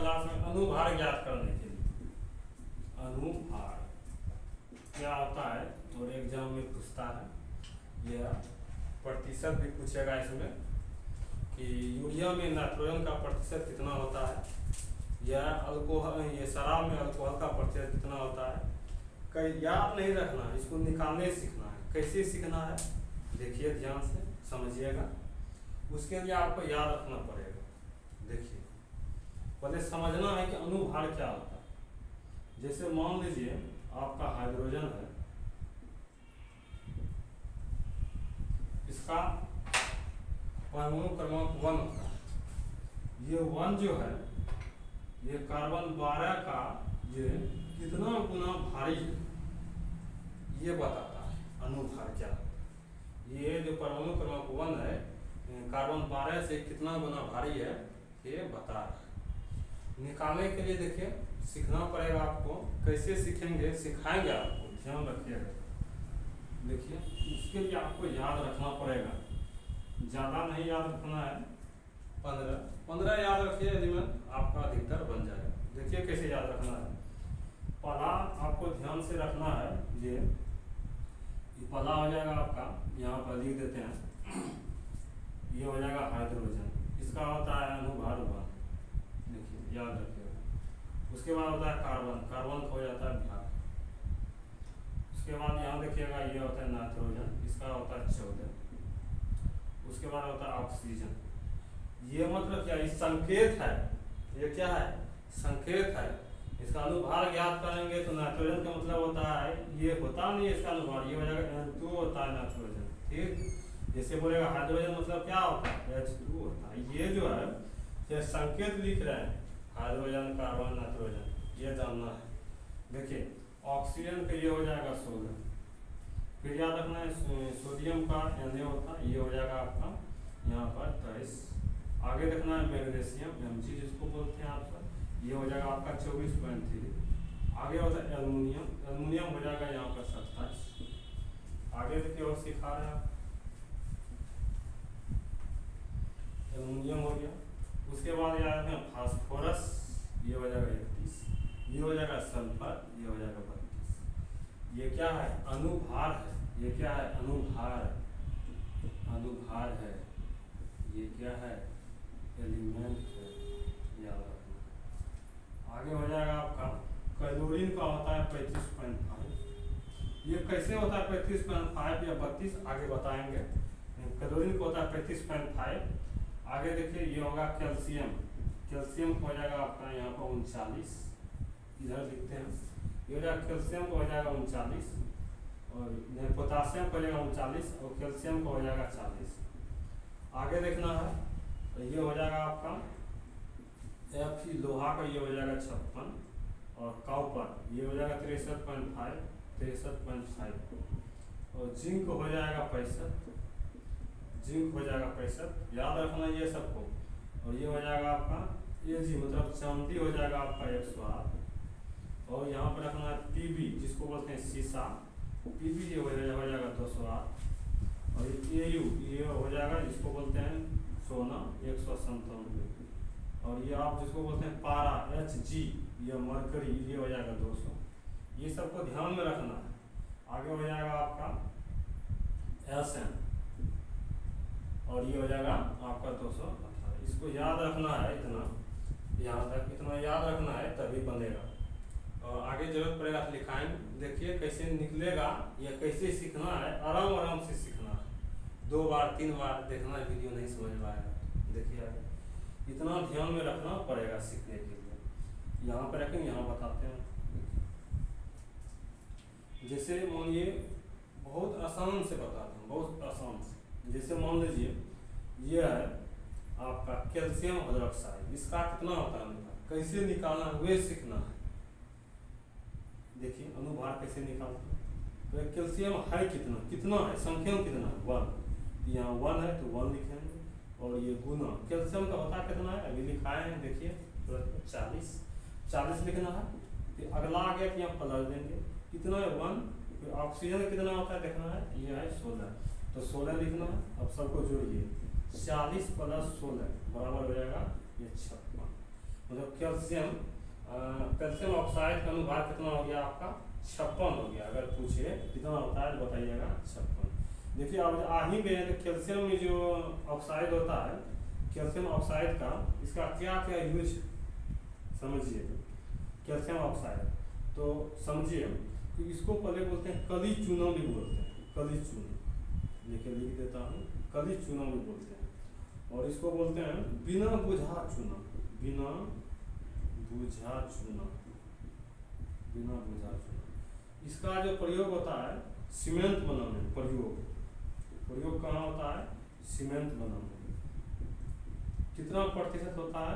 Class में अनुभार ज्ञात करने के लिए। अनुभार क्या होता है और एग्जाम में पूछता है, यह प्रतिशत भी पूछेगा इसमें कि यूरिया में नाइट्रोजन का प्रतिशत कितना होता है, या अल्कोहल, ये शराब में अल्कोहल का प्रतिशत कितना होता है। कई याद नहीं रखना, इसको निकालने सीखना है। कैसे सीखना है देखिए, ध्यान से समझिएगा। उसके लिए आपको याद रखना पड़ेगा। देखिए, पहले समझना है कि अनुभार क्या होता है। जैसे मान लीजिए आपका हाइड्रोजन है, इसका परमाणु क्रमांक 1 होता है। ये 1 जो है, ये कार्बन 12 का ये कितना गुना भारी है, ये बताता है अनुभार क्या है। ये जो परमाणु क्रमांक 1 है, कार्बन 12 से कितना गुना भारी है, ये बता रहा है। निकालने के लिए देखिए सीखना पड़ेगा आपको। कैसे सीखेंगे, सिखाएंगे आपको, ध्यान रखिएगा। देखिए, इसके लिए आपको याद रखना पड़ेगा, ज़्यादा नहीं याद रखना है। 15 याद रखिए, एलिमेंट आपका अधिकतर बन जाएगा। देखिए कैसे याद रखना है। पहला आपको ध्यान से रखना है, ये पहला हो जाएगा आपका, यहाँ पर लिख देते हैं, ये हो जाएगा हाइड्रोजन, इसका होता है अनुभार 1। देखिए याद रखिएगा। उसके बाद होता है कार्बन, कार्बन का हो जाता है भार। उसके बाद यहाँ देखिएगा, ये होता है नाइट्रोजन, इसका होता है 14। उसके बाद होता है ऑक्सीजन। ये मतलब क्या, इस संकेत है, ये क्या है, संकेत है। इसका अनुभार ज्ञात करेंगे तो नाइट्रोजन का मतलब होता है, ये होता नहीं है इसका अनुभार, ये हो जाएगा N2 होता है नाइट्रोजन। ठीक, जैसे बोलेगा हाइड्रोजन मतलब क्या होता है, H2 होता है। ये जो है, ये संकेत लिख रहे हैं, हाइड्रोजन, कार्बन, नाइट्रोजन, ये जानना है। देखिए ऑक्सीजन का ये हो जाएगा 16। फिर याद रखना है सोडियम का Na होता है, ये हो जाएगा आपका यहाँ पर 23। आगे रखना है मैग्नीशियम, Mg जिसको बोलते हैं आप सब, ये हो जाएगा आपका 24.3। आगे होता है एल्युमिनियम, एल्युमिनियम हो जाएगा यहाँ पर 27। आगे देखिए और सिखा रहे हैं आप, एल्युमिनियम हो गया। उसके बाद याद रखें फास्फोरस, ये हो जाएगा 31। ये हो जाएगा सल्फर, ये हो जाएगा 32। ये क्या है, अनुभार है। ये क्या है, अनुभार, अनुभार है। ये क्या है, एलिमेंट है, याद रखना। आगे हो जाएगा आपका क्लोरीन का होता है 35.5। ये कैसे होता है 35.5 या 32, आगे बताएंगे। क्लोरीन का होता है 35.5। आगे देखिए, ये होगा कैल्शियम, कैल्शियम हो जाएगा आपका यहाँ पर 39, इधर लिखते हैं। ये हो जाएगा कैल्शियम का हो जाएगा 39, और पोटासियम का हो जाएगा 39, और कैल्शियम का हो जाएगा 40। आगे देखना है, तो ये हो जाएगा आपका Fe, लोहा का ये हो जाएगा 56, और कॉपर ये हो जाएगा 63.5, 63.5, और जिंक हो जाएगा 65, जिंक हो जाएगा 65। याद रखना ये सबको। और ये हो जाएगा आपका Ag मतलब चांदी हो जाएगा आपका 108। और यहाँ पर रखना है Pb, जिसको बोलते हैं शीशा, Pb ये हो जाएगा 208। और ये Au ये हो जाएगा, जिसको बोलते हैं सोना, 197। और ये आप जिसको बोलते हैं पारा, Hg, ये मरकरी, ये हो जाएगा 200। ये सबको ध्यान में रखना है। आगे हो जाएगा आपका Sn, और ये हो जाएगा आपका 218। इसको याद रखना है, इतना यहाँ तक इतना याद रखना है, तभी बनेगा। और आगे जरूरत पड़ेगा तो लिखाएंगे। देखिए कैसे निकलेगा, या कैसे सीखना है, आराम आराम से सीखना है। 2 बार 3 बार देखना, वीडियो नहीं समझ में आएगा। देखिए इतना ध्यान में रखना पड़ेगा सीखने के लिए। यहाँ पर रखेंगे, यहाँ बताते हैं। जैसे मानिए, बहुत आसान से बताते हैं, बहुत आसान से। जैसे मान लीजिए ये है आपका कैल्शियम हाइड्रोक्साइड, इसका कितना होता है अनुभार, कैसे निकालना है वे सीखना है। देखिए अनुभार कैसे निकालते हैं। तो कैल्शियम है कितना, कितना है, संख्या कितना है, 1। यहाँ 1 है तो 1 लिखेंगे। और ये गुना कैल्शियम का होता कितना है, अभी लिखाए हैं, देखिए 40 लिखना है। फिर अगला आ गया कि यहाँ प्लस देंगे, कितना है 1। फिर ऑक्सीजन कितना होता है देखना है, ये है 16, तो 16 लिखना है। अब सबको जोड़िए, 40 + 16 बराबर हो जाएगा ये 56। मतलब कैल्शियम ऑक्साइड का अनुभार कितना हो गया आपका 56 हो गया। अगर पूछे कितना होता है बताइएगा 56। देखिए अब आ ही गए तो कैल्शियम में जो ऑक्साइड होता है, कैल्शियम ऑक्साइड का इसका क्या क्या यूज समझिए। कैल्शियम ऑक्साइड तो समझिए कि इसको पहले बोलते हैं कली चूना भी बोलते हैं, कली चूना, देखिए लिख देता हूँ, कली चूना भी बोलते हैं। और इसको बोलते हैं बिना बुझा चूना, बिना बुझा चूना, बिना बुझा चूना। इसका जो प्रयोग होता है सीमेंट बनाने में, प्रयोग कहाँ होता है सीमेंट बनाने में। कितना प्रतिशत होता है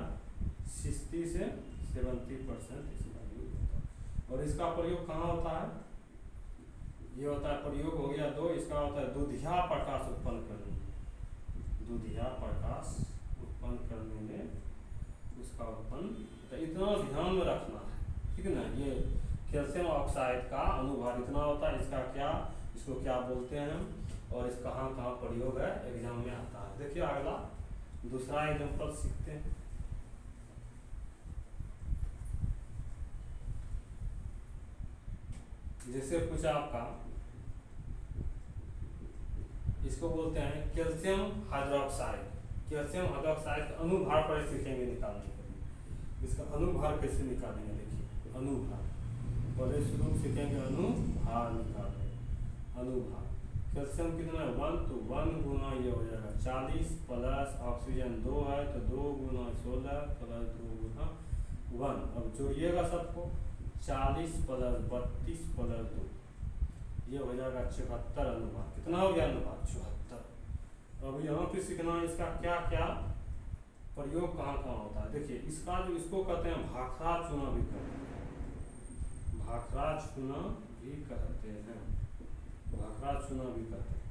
60 से 70% इसका यूज होता है। और इसका प्रयोग कहाँ होता है, ये होता है प्रयोग हो गया 2, इसका होता है दुधिया प्रकाश उत्पन्न करने में, दुधिया प्रकाश उत्पन्न करने में उसका उत्पन्न। तो इतना ध्यान में रखना है, ठीक है ना। ये कैल्शियम ऑक्साइड का अनुभार इतना होता है, इसका क्या, इसको क्या बोलते हैं और इस कहाँ कहाँ प्रयोग है एग्जाम में आता है। देखिए अगला दूसरा एग्जाम्पल सीखते हैं। जैसे पूछा आपका, इसको बोलते हैं कैल्शियम हाइड्रोक्साइड। कैल्शियम हाइड्रोक्साइड का अनुभार पर सीखेंगे निकालने के लिए। इसका अनुभार कैसे निकालेंगे, देखिए अनुभार पहले शुरू सीखेंगे, अनुभार निकालेंगे। अनुभार कैल्शियम कितना है 1, तो 1 गुना ये हो जाएगा 40 प्लस ऑक्सीजन 2 है तो 2 गुना 16 प्लस 2 गुना 1। अब जोड़िएगा सबको, 40 प्लस 32 प्लस 2, ये हो जाएगा 74 अनुभार। कितना हो गया अनुभार 74। अब यहाँ पे सीखना इसका क्या क्या प्रयोग कहाँ कहाँ होता है। देखिए इसका जो इसको कहते हैं भाखड़ा चूना भी कहते हैं, भाखड़ा चूना भी कहते हैं, भाखड़ा चूना भी कहते हैं।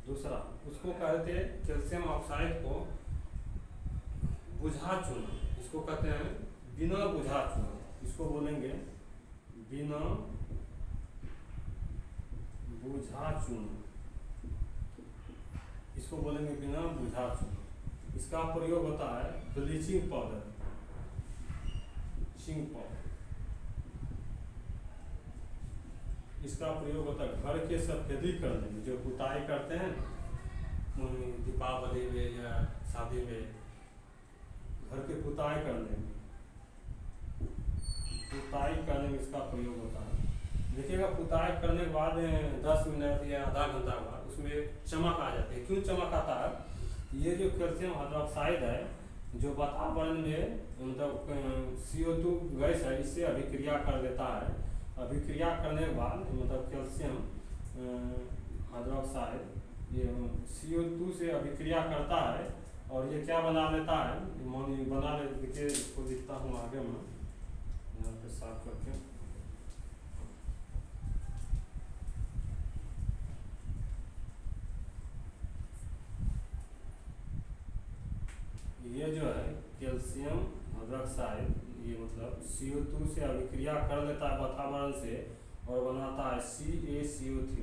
दूसरा उसको कहते हैं कैल्शियम ऑक्साइड को बुझा चूना, इसको कहते हैं बिना बुझा चूना, इसको बोलेंगे बिना बुझा चूना, इसको बोलेंगे बिना बुझा चूना। इसका प्रयोग होता है ब्लीचिंग पाउडर, ब्लीचिंग पाउडर, इसका प्रयोग होता है घर के सफेदी करने में, जो पुताई करते हैं दीपावली में या शादी में, घर के पुताई करने में, पुताई करने में इसका प्रयोग होता है। देखिएगा पुताई करने के बाद 10 मिनट या आधा घंटा बाद उसमें चमक आ जाती है। क्यों चमक आता है, ये जो कैल्शियम हाइड्रोक्साइड है जो वातावरण में मतलब CO2 गैस है, इससे अभिक्रिया कर देता है। अभिक्रिया करने के बाद मतलब कैल्शियम हाइड्रोक्साइड ये CO2 से अभिक्रिया करता है और ये क्या बना लेता है, बना ले। देखिए इसको लिखता हूँ आगे में यहाँ पे साफ करके, ये जो है कैल्शियम हाइड्रोक्साइड ये मतलब CO2 से अभिक्रिया कर लेता है वातावरण से और बनाता है CaCO3,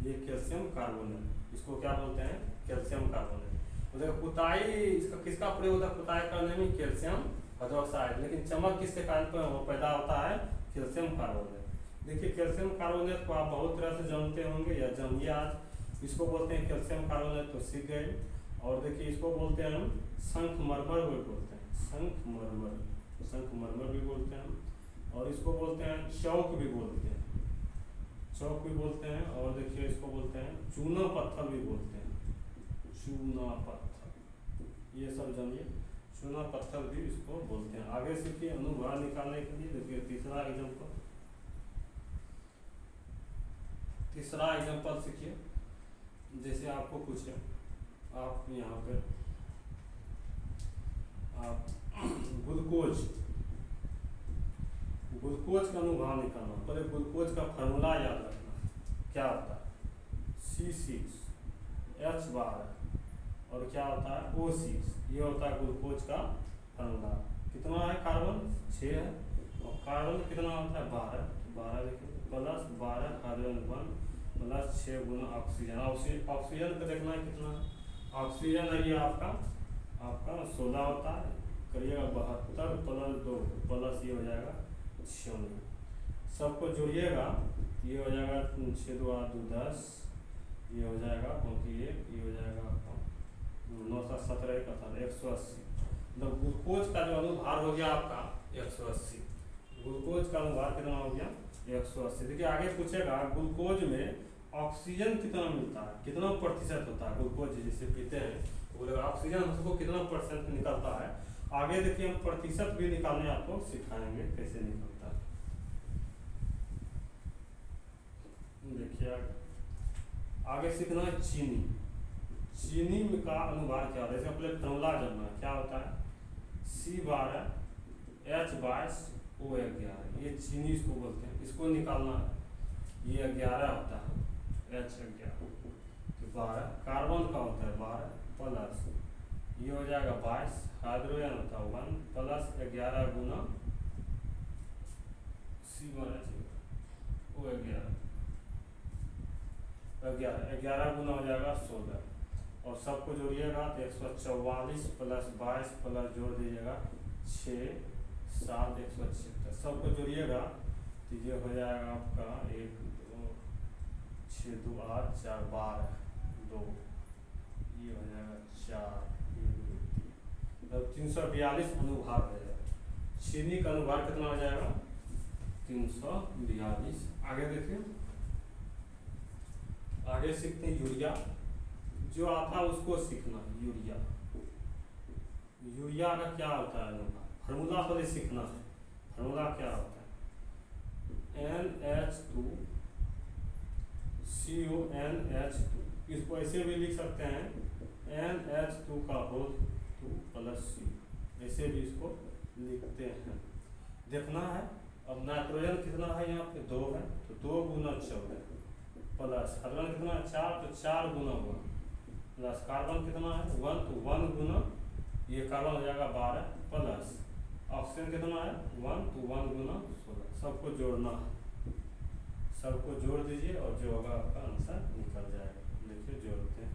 ये कैल्शियम कार्बोनेट। इसको क्या बोलते हैं कैल्शियम कार्बोनेट। मतलब पुताई इसका किसका प्रयोग होता है पुताई करने में, कैल्शियम हाइड्रोक्साइड। लेकिन चमक किसके कारण पर पैदा होता है, कैल्शियम कार्बोनेट। देखिए कैल्शियम कार्बोनेट को आप बहुत तरह से जानते होंगे या जानिए आज। इसको बोलते हैं कैल्शियम कार्बोनेट, तो सीख गए। और देखिए इसको बोलते हैं हम शंखमरमर भी बोलते हैं, शंखमरमर, शंखमरमर भी बोलते हैं। और इसको बोलते हैं चौक भी बोलते हैं, चौक भी बोलते हैं। और देखिए इसको बोलते हैं चूना पत्थर भी बोलते हैं, चूना पत्थर, ये सब जानिए चूना पत्थर भी इसको बोलते हैं। आगे सीखिए अनुभार निकालने के लिए। देखिए तीसरा एग्जाम्पल, तीसरा एग्जाम्पल सीखिए। जैसे आपको पूछे, आप यहाँ पे आप ग्लूकोज, ग्लूकोज का अनुभार निकालना। पहले ग्लूकोज का फार्मूला याद रखना, क्या होता है C6H12 और क्या होता है O6, ये होता है ग्लूकोज का फार्मूला। कितना है कार्बन 6 है और कार्बन कितना होता है 12, 12 देखिए प्लस 12 हाइड्रोजन 1 प्लस 6 गुना ऑक्सीजन। ऑक्सीजन का देखना है कितना, ऑक्सीजन है ये आपका 16 होता है, करिएगा 72 प्लस 2 प्लस ये हो जाएगा 96। सबको जोड़िएगा, ये हो जाएगा 6 2 8 2 10, ये हो जाएगा क्योंकि ये हो जाएगा आपका 9 7 17 180। मतलब ग्लूकोज का जो अनुभार हो गया आपका 180। ग्लूकोज का अनुभार कितना हो गया 180। देखिए आगे पूछेगा ग्लूकोज में ऑक्सीजन कितना मिलता है, कितना प्रतिशत होता है ग्लूकोज जिसे पीते हैं, बोलेगा ऑक्सीजन हमको कितना परसेंट निकलता है। आगे देखिए हम प्रतिशत भी निकालने आपको सिखाएंगे कैसे निकलता है। देखिए आगे सीखना है चीनी। चीनी का अनुभार क्या होता है, इसका पहले फॉर्मूला जानना है। क्या होता है C12H22O11, ये चीनी इसको बोलते हैं, इसको निकालना है। ये 11 होता है H11 तो 12। कार्बन का होता है 12 प्लस ये हो जाएगा 22। हाइड्रोजन होता है 1 प्लस 11 गुना C12O11 11 गुना हो जाएगा 16। और सबको जोड़िएगा तो 144 प्लस 22 प्लस जोड़ दीजिएगा 6 7 176। सबको जोड़िएगा तो ये हो जाएगा आपका 1 2 6 2 8 4 12 2, ये हो जाएगा 4 मतलब 342 अनुभार हो जाएगा। चीनी का अनुभार कितना हो जाएगा 342। आगे देखिए, आगे सीखते हैं यूरिया। जो आता है उसको सीखना। यूरिया, यूरिया का क्या होता है फार्मूला पहले सीखना है। फार्मूला क्या होता है NH2 CONH2, इसको ऐसे भी लिख सकते हैं NH2 का होल 2 प्लस C, ऐसे भी इसको लिखते हैं। देखना है अब नाइट्रोजन कितना है यहाँ पे 2 है तो 2 गुना 14 प्लस हाइड्रोजन कितना है 4 तो 4 गुना 1 प्लस कार्बन कितना है 1 तो 1 गुना ये कार्बन हो जाएगा 12 प्लस ऑक्सीजन कितना है 1 तो 1 गुना 16। सबको जोड़ना है, सबको जोड़ दीजिए और जो होगा आपका आंसर निकल जाएगा। देखिए जोड़ते हैं,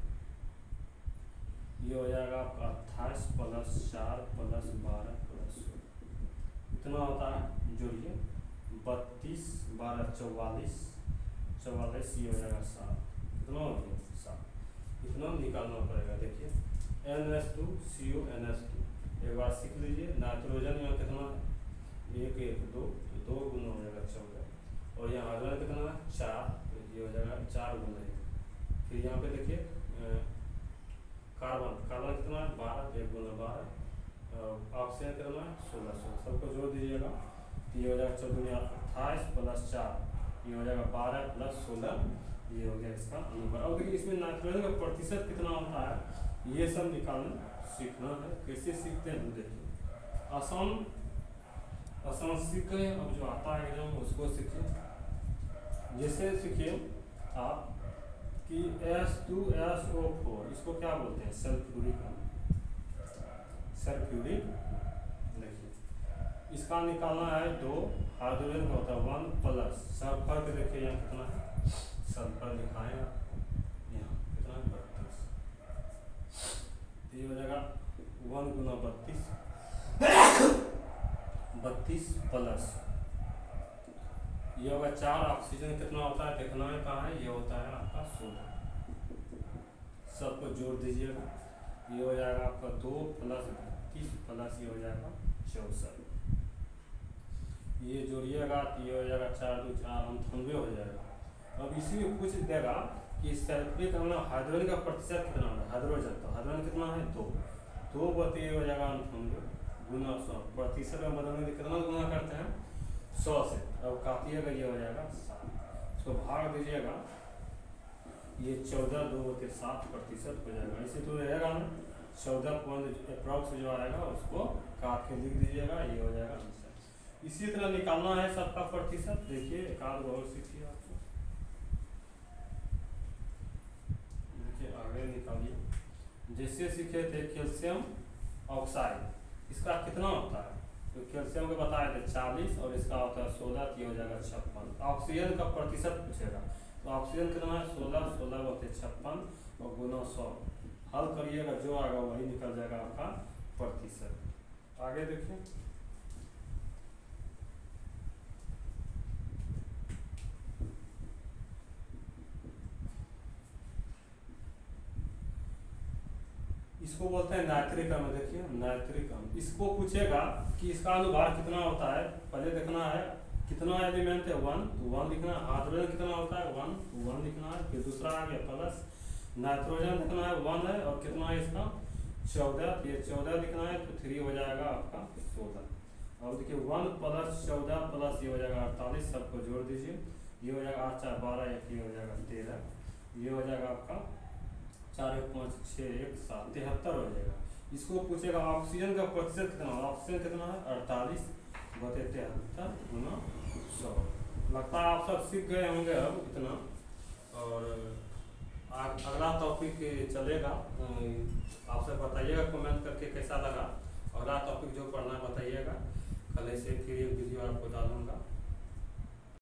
ये हो जाएगा आपका 28 प्लस 4 प्लस 12 प्लस 16 इतना होता है। जोड़िए 32 12 44 44, ये हो जाएगा 7। कितना हो गया 7। इतना निकालना पड़ेगा। देखिए NH2 CONH2 एक बार सीख लीजिए। नाइट्रोजन यहाँ कितना है 1 1 2 तो 2 गुना हो जाएगा 14 और यहाँ हाइड्रोजन कितना है 4 तो ये हो जाएगा 4 गुना 1। फिर यहाँ पे देखिए कार्बन कितना है 12 तो 1 गुना 12। ऑक्सीजन कितना है 16 16। सबको जोड़ दीजिएगा तो ये हो जाएगा 14 28 प्लस 4 ये हो जाएगा 12 प्लस 16, ये हो गया इसका अनुपात। अब देखिए इसमें नाइट्रोजन का प्रतिशत कितना होता है ये सब निकालना सीखना है। कैसे सीखते हैं देखिए, आसान सीखे। अब जो आता है एग्जाम उसको सीखिए। जैसे सीखिए आप कि H2SO4 इसको क्या बोलते हैं सल्फ्यूरिक। देखिए इसका निकालना है 2, हाइड्रोजन का होता है 1 प्लस सल्फर के देखिए यहाँ कितना है सल्फर लिखाएं यहाँ कितना 32। तो ये हो जाएगा 1 गुना 32 प्लस ये होगा 4। ऑक्सीजन कितना होता है देखना है कहाँ है, ये होता है आपका 16। सबको जोड़ दीजिएगा, ये हो जाएगा आपका 2 प्लस 32 प्लस ये हो जाएगा 64। ये जोड़िएगा तो ये हो जाएगा 4 2 4 98 हो जाएगा। अब इसी में पूछ देगा कि सल्फ्यूरिक अम्ल हाइड्रोजन का प्रतिशत कितना है। हाइड्रोजन तो हाइड्रोजन कितना है 2 बटे ये हो जाएगा 98 गुना 100। प्रतिशत का मतलब कितना गुना करते हैं 100 से। अब काटिएगा ये हो जाएगा 7, इसको भाग दीजिएगा ये 14 2 बटे 7 प्रतिशत हो जाएगा। इसी तो रहेगा ना 14 पॉइंट अप्रॉक्स जो आएगा उसको काट के लिख दीजिएगा, ये हो जाएगा आंसर। इसी तरह निकालना है सबका प्रतिशत। देखिए एक आध और सीखिए आपको। देखिए आगे निकालिए। जैसे सीखे थे कैल्शियम ऑक्साइड, इसका कितना होता है तो कैल्शियम को बताए थे 40 और इसका होता है 16, ये हो जाएगा 56। ऑक्सीजन का प्रतिशत पूछेगा तो ऑक्सीजन कितना है 16 16 बटे 56 और गुना 100। हल करिएगा जो आएगा वही निकल जाएगा आपका प्रतिशत। आगे देखिए, इसको बोलते हैं नाइट्रिक अम्ल। देखिए नाइट्रिक अम्ल, इसको पूछेगा कि इसका अनुभार कितना होता है। पहले देखना है कितना एलिमेंट है, 1, तो 1 लिखना है। हाइड्रोजन कितना होता है, 1, तो 1 लिखना है। फिर दूसरा आ गया प्लस, नाइट्रोजन लिखना है 1 है, और कितना है इसका 14, तो ये 14 लिखना है, तो 3 हो जाएगा आपका 16। अब देखिए 1 प्लस 14 प्लस ये हो जाएगा 48, सबको जोड़ दीजिए, ये हो जाएगा 8 4 12, ये हो जाएगा 13, ये हो जाएगा आपका 4 1 5 6 1 7, 73 हो जाएगा। इसको पूछेगा ऑक्सीजन का प्रतिशत कितना, ऑक्सीजन कितना है 48 बटे 73 गुना 100। लगता है आप सब सीख गए होंगे अब इतना। और अगला टॉपिक चलेगा, आप सब बताइएगा कमेंट करके कैसा लगा। अगला टॉपिक जो पढ़ना बताइएगा, कल ऐसे फिर एक वीडियो आपको डालूंगा।